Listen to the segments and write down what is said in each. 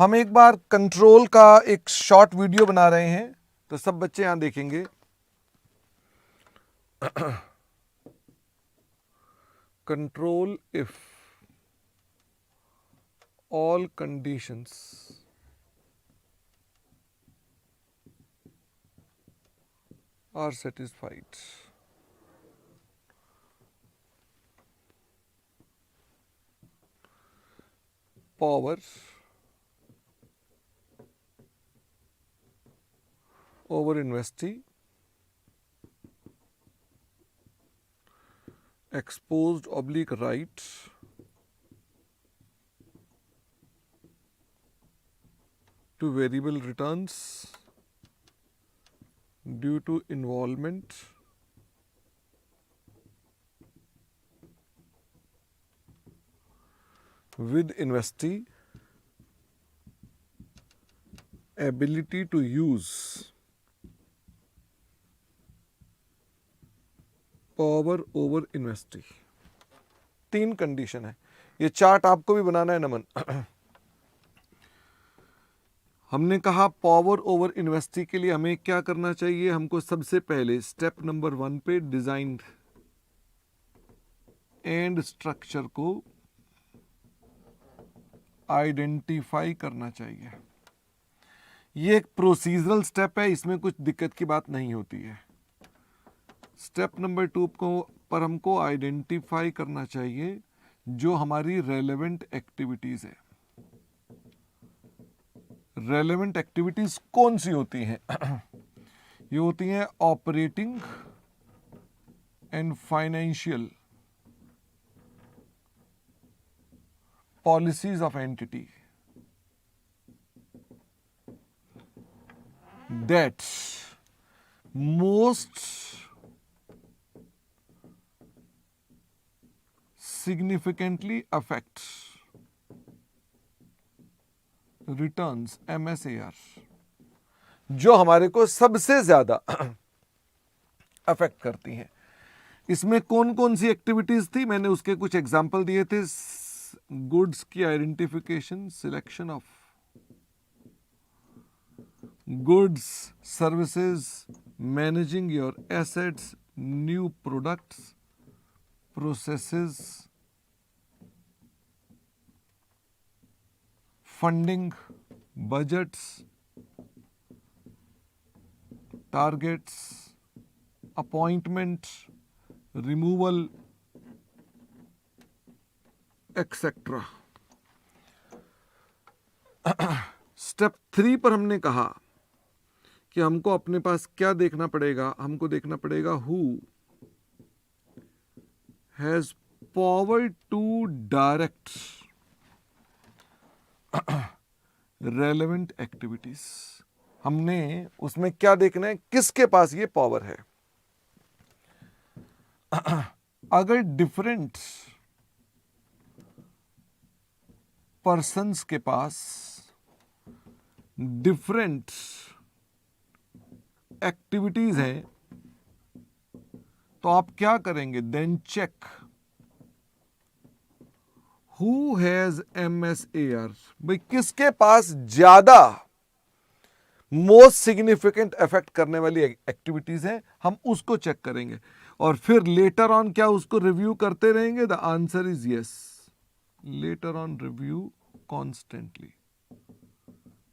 हम एक बार कंट्रोल का एक शॉर्ट वीडियो बना रहे हैं, तो सब बच्चे यहां देखेंगे। Control if all conditions are satisfied, power over investee exposed oblique right to variable returns due to involvement with investee ability to use power over investee. 3 condition है। ये चार्ट आपको भी बनाना है नमन। हमने कहा पावर ओवर इन्वेस्टी के लिए हमें क्या करना चाहिए, हमको सबसे पहले स्टेप नंबर 1 पे डिजाइन एंड स्ट्रक्चर को आइडेंटिफाई करना चाहिए। ये एक प्रोसीजरल स्टेप है, इसमें कुछ दिक्कत की बात नहीं होती है। स्टेप नंबर 2 पर हमको आइडेंटिफाई करना चाहिए जो हमारी रेलेवेंट एक्टिविटीज है। रेलेवेंट एक्टिविटीज कौन सी होती हैं? ये होती हैं operating and financial policies of entity that most significantly affect returns MSAR, जो हमारे को सबसे ज्यादा अफेक्ट करती हैं। इसमें कौन कौन सी एक्टिविटीज थी, मैंने उसके कुछ एग्जांपल दिए थे। गुड्स की identification, selection of goods, services, managing your assets, new products, processes, funding, budgets, targets, appointment, removal, etcetera. Step 3 पर हमने कहा कि हमको अपने पास क्या देखना पड़ेगा, हमको देखना पड़ेगा who has power to direct relevant activities. हमने उसमें क्या देखना है, किसके पास ये पावर है। अगर डिफरेंट पर्सन्स के पास डिफरेंट एक्टिविटीज हैं, तो आप क्या करेंगे, then check who has MSAR। भाई किसके पास ज्यादा मोस्ट सिग्निफिकेंट इफेक्ट करने वाली एक्टिविटीज हैं, हम उसको चेक करेंगे और फिर लेटर ऑन क्या उसको रिव्यू करते रहेंगे। The answer is yes, later on review constantly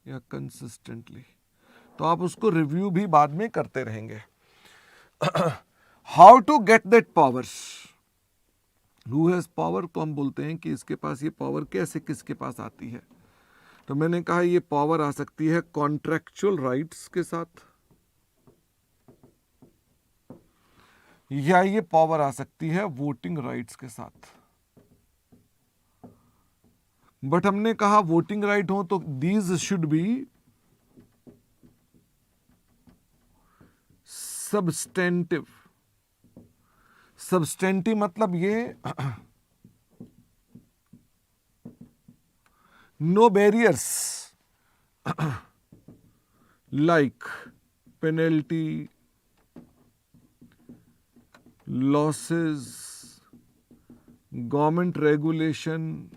या कंसिस्टेंटली। तो आप उसको रिव्यू भी बाद में करते रहेंगे। How to get that power, who has power को हम बोलते हैं कि इसके पास ये पावर कैसे किसके पास आती है। तो मैंने कहा ये पावर आ सकती है कॉन्ट्रैक्चुअल राइट्स के साथ, या ये पावर आ सकती है वोटिंग राइट्स के साथ। बट हमने कहा वोटिंग राइट हो तो these should be substantive. Substantive मतलब ये no barriers like penalty, losses, government regulation,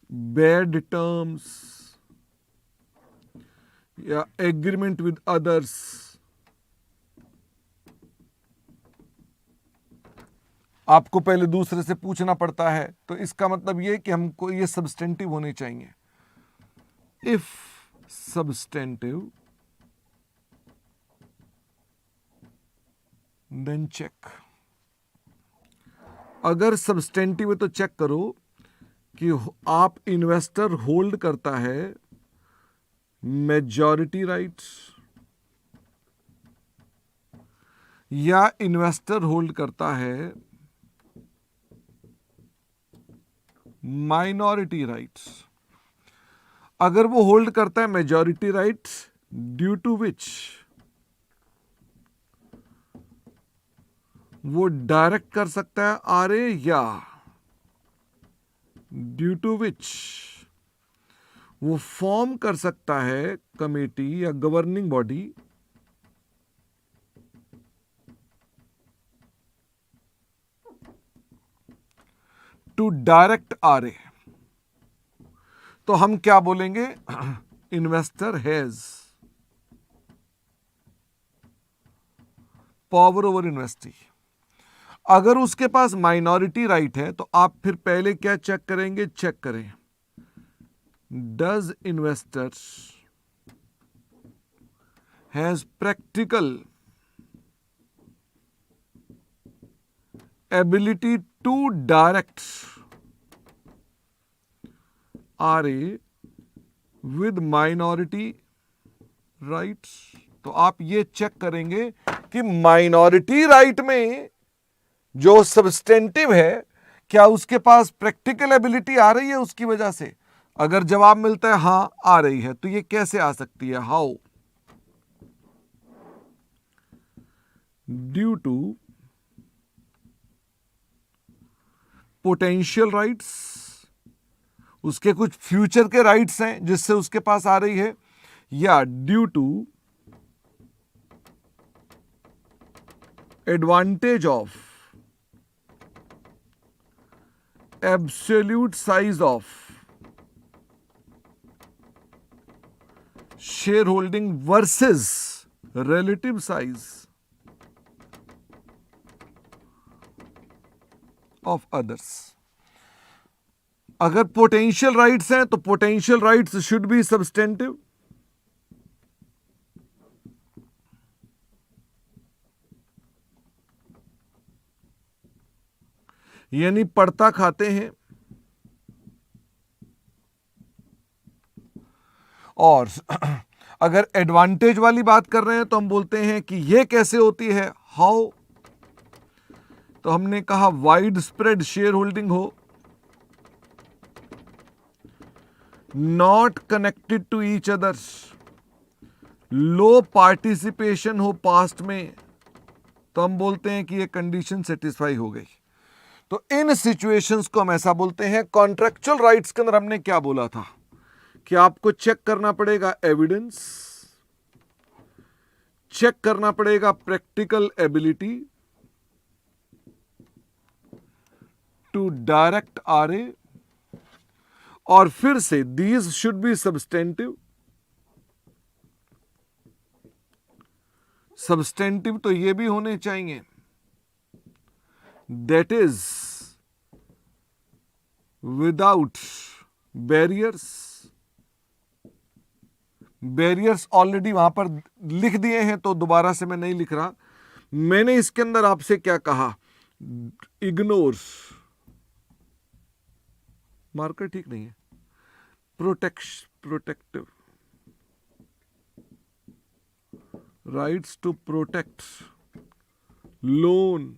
bad terms या एग्रीमेंट विद अदर्स, आपको पहले दूसरे से पूछना पड़ता है, तो इसका मतलब यह कि हमको ये सब्सटेंटिव होने चाहिए। If substantive then check. अगर सब्सटेंटिव है तो चेक करो कि आप इन्वेस्टर होल्ड करता है मेजॉरिटी राइट्स या इन्वेस्टर होल्ड करता है माइनॉरिटी राइट्स। अगर वो होल्ड करता है मेजॉरिटी राइट्स ड्यू टू विच वो डायरेक्ट कर सकता है आरए, या ड्यू टू विच वो फॉर्म कर सकता है कमेटी या governing body to direct RA, तो हम क्या बोलेंगे? Investor has power over investee. अगर उसके पास माइनॉरिटी राइट है तो आप फिर पहले क्या चेक करेंगे? चेक करें does investor has practical ability to direct RA with minority rights. तो आप ये चेक करेंगे कि माइनॉरिटी राइट में जो सब्सटेंटिव है क्या उसके पास प्रैक्टिकल एबिलिटी आ रही है उसकी वजह से। अगर जवाब मिलता है हां आ रही है, तो ये कैसे आ सकती है? How? Due to potential rights, उसके कुछ फ्यूचर के राइट्स हैं जिससे उसके पास आ रही है, या due to advantage of absolute size of shareholding versus relative size of others. अगर पोटेंशियल राइट्स हैं तो potential rights should be substantive. यानी पड़ता खाते हैं। और अगर एडवांटेज वाली बात कर रहे हैं तो हम बोलते हैं कि यह कैसे होती है? हाउ? तो हमने कहा वाइड स्प्रेड शेयर होल्डिंग हो, not connected to each others, low participation हो पास्ट में, तो हम बोलते हैं कि ये कंडीशन सेटिस्फाई हो गई। तो इन सिचुएशंस को हम ऐसा बोलते हैं। कॉन्ट्रैक्चुअल राइट्स के अंदर हमने क्या बोला था कि आपको चेक करना पड़ेगा एविडेंस, चेक करना पड़ेगा practical ability to direct RA, और फिर से these should be substantive. Substantive तो ये भी होने चाहिए, that is without barriers. Barriers already वहां पर लिख दिए हैं तो दोबारा से मैं नहीं लिख रहा। मैंने इसके अंदर आपसे क्या कहा? इग्नोर, मार्कर ठीक नहीं है, protective rights to protect loan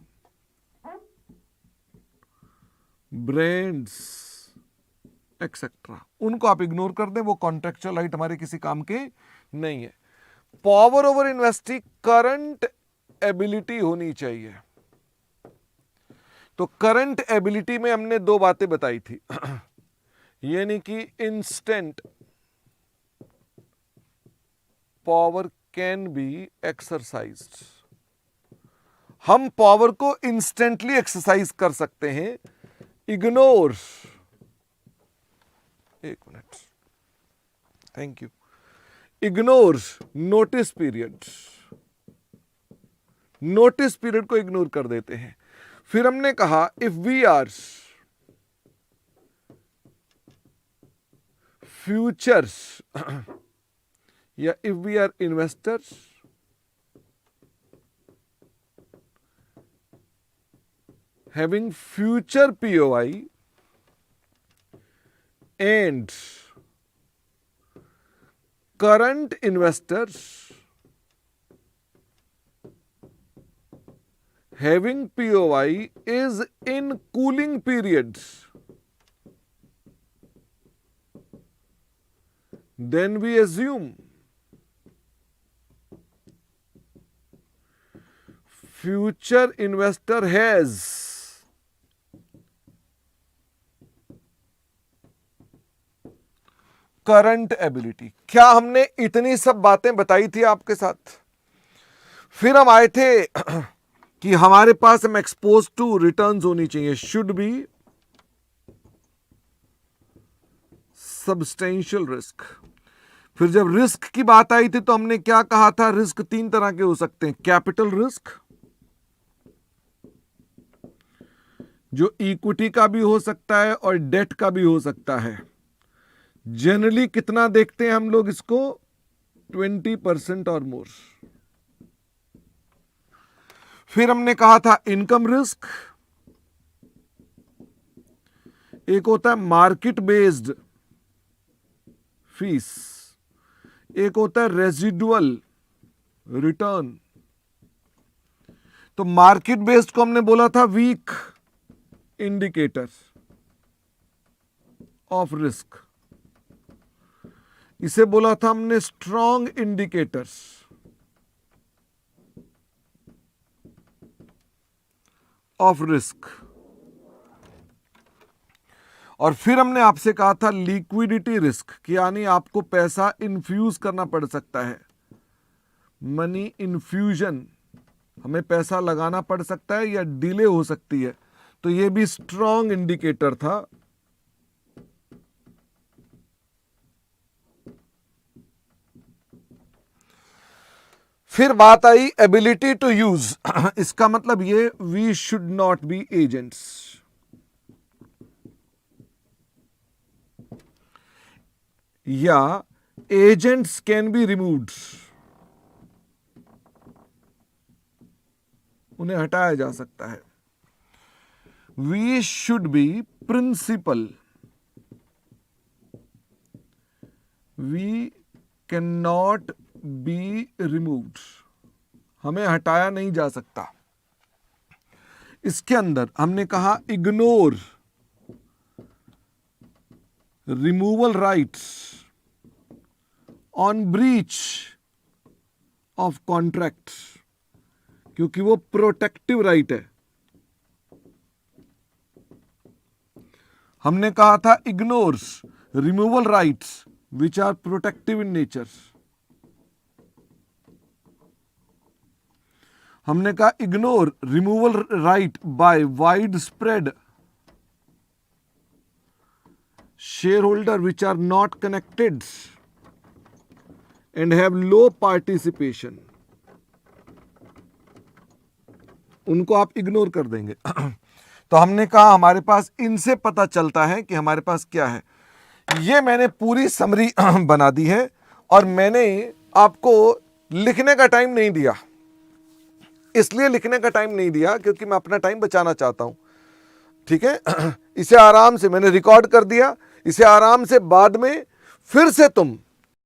brands etcetera, उनको आप इग्नोर कर दें, वो कॉन्ट्रेक्चुअल राइट हमारे किसी काम के नहीं है। Power over investee current ability होनी चाहिए। तो करंट एबिलिटी में हमने दो बातें बताई थी यानी कि instant power can be exercised, हम पावर को इंस्टेंटली एक्सरसाइज कर सकते हैं। इग्नोर एक मिनट, thank you. Ignore notice period, notice period को इग्नोर कर देते हैं। फिर हमने कहा इफ वी आर फ्यूचर्स या if we are investors having future POI and current investors having POI is in cooling periods, then we assume future investor has current ability. क्या हमने इतनी सब बातें बताई थी आपके साथ? फिर हम आए थे कि हमारे पास हम एक्सपोज टू रिटर्न्स होनी चाहिए, शुड बी सब्सटेंशियल रिस्क। फिर जब रिस्क की बात आई थी तो हमने क्या कहा था? रिस्क तीन तरह के हो सकते हैं, कैपिटल रिस्क जो इक्विटी का भी हो सकता है और डेट का भी हो सकता है। जनरली कितना देखते हैं हम लोग इसको? 20% और मोर। फिर हमने कहा था इनकम रिस्क, एक होता है मार्केट बेस्ड फीस, एक होता है रेजिडुअल रिटर्न। तो मार्केट बेस्ड को हमने बोला था वीक इंडिकेटर ऑफ रिस्क, इसे बोला था हमने स्ट्रॉन्ग इंडिकेटर्स ऑफ रिस्क। और फिर हमने आपसे कहा था लिक्विडिटी रिस्क, कि यानी आपको पैसा इन्फ्यूज करना पड़ सकता है, मनी इन्फ्यूजन, हमें पैसा लगाना पड़ सकता है या डिले हो सकती है, तो यह भी स्ट्रॉन्ग इंडिकेटर था। फिर बात आई एबिलिटी टू यूज, इसका मतलब ये we should not be agents, या एजेंट्स कैन बी रिमूव्ड, उन्हें हटाया जा सकता है। We should be principal, we can not be removed, हमें हटाया नहीं जा सकता। इसके अंदर हमने कहा ignore removal rights on breach of contract, क्योंकि वो प्रोटेक्टिव राइट है। हमने कहा था ignores removal rights which are protective in nature. हमने कहा ignore removal right by wide spread share holder which are not connected and have low participation, उनको आप इग्नोर कर देंगे। तो हमने कहा हमारे पास इनसे पता चलता है कि हमारे पास क्या है। ये मैंने पूरी समरी बना दी है और मैंने आपको लिखने का टाइम नहीं दिया, इसलिए लिखने का टाइम नहीं दिया क्योंकि मैं अपना टाइम बचाना चाहता हूं, ठीक है। इसे आराम से मैंने रिकॉर्ड कर दिया, इसे आराम से बाद में फिर से तुम